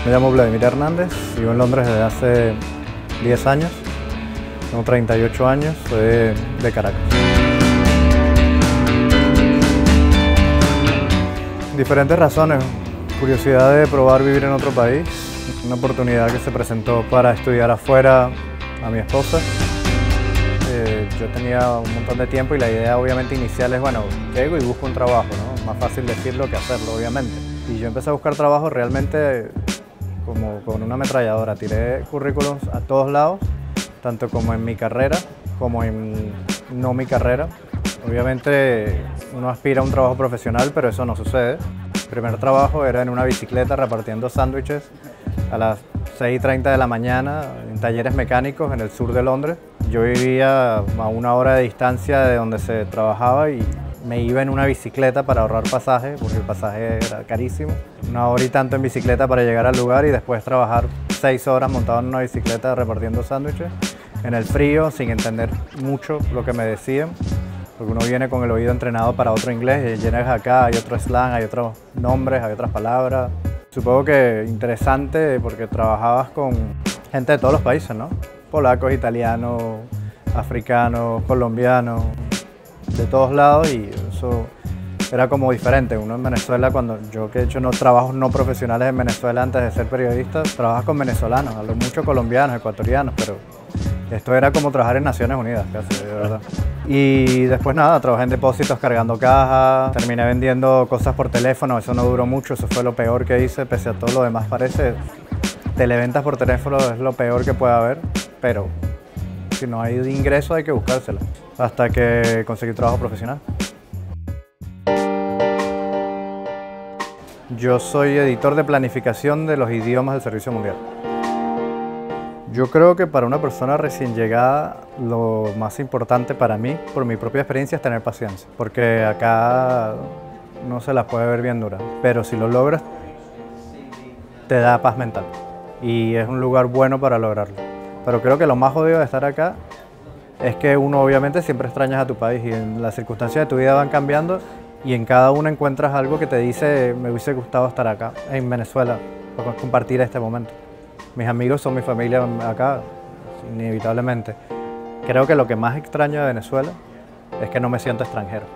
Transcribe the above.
Me llamo Vladimir Hernández, vivo en Londres desde hace 10 años, tengo 38 años, soy de Caracas. Diferentes razones, curiosidad de probar vivir en otro país, una oportunidad que se presentó para estudiar afuera a mi esposa. Yo tenía un montón de tiempo y la idea obviamente inicial es, bueno, llego y busco un trabajo, ¿no? Más fácil decirlo que hacerlo, obviamente. Y yo empecé a buscar trabajo realmente como con una ametralladora, tiré currículums a todos lados, tanto como en mi carrera como en no mi carrera. Obviamente uno aspira a un trabajo profesional, pero eso no sucede. Mi primer trabajo era en una bicicleta repartiendo sándwiches a las 6:30 de la mañana en talleres mecánicos en el sur de Londres. Yo vivía a 1 hora de distancia de donde se trabajaba y me iba en una bicicleta para ahorrar pasaje, porque el pasaje era carísimo. 1 hora y tanto en bicicleta para llegar al lugar y después trabajar 6 horas montado en una bicicleta repartiendo sándwiches en el frío, sin entender mucho lo que me decían, porque uno viene con el oído entrenado para otro inglés y llegas acá, hay otro slang, hay otros nombres, hay otras palabras. Supongo que interesante porque trabajabas con gente de todos los países, ¿no? Polacos, italianos, africanos, colombianos, de todos lados, y eso era como diferente. Uno en Venezuela, cuando yo que he hecho trabajos no profesionales en Venezuela antes de ser periodista, trabajas con venezolanos, hablo mucho colombianos, ecuatorianos, pero esto era como trabajar en Naciones Unidas casi, de verdad. Y después nada, trabajé en depósitos cargando cajas, terminé vendiendo cosas por teléfono, eso no duró mucho, eso fue lo peor que hice, pese a todo lo demás parece. Televentas por teléfono es lo peor que puede haber, pero si no hay ingreso hay que buscárselo, hasta que conseguí trabajo profesional. Yo soy editor de planificación de los idiomas del Servicio Mundial. Yo creo que para una persona recién llegada lo más importante para mí, por mi propia experiencia, es tener paciencia, porque acá no se las puede ver bien duras, pero si lo logras te da paz mental y es un lugar bueno para lograrlo. Pero creo que lo más jodido de estar acá es que uno obviamente siempre extrañas a tu país y en las circunstancias de tu vida van cambiando y en cada uno encuentras algo que te dice me hubiese gustado estar acá, en Venezuela, para compartir este momento. Mis amigos son mi familia acá, inevitablemente. Creo que lo que más extraño de Venezuela es que no me siento extranjero.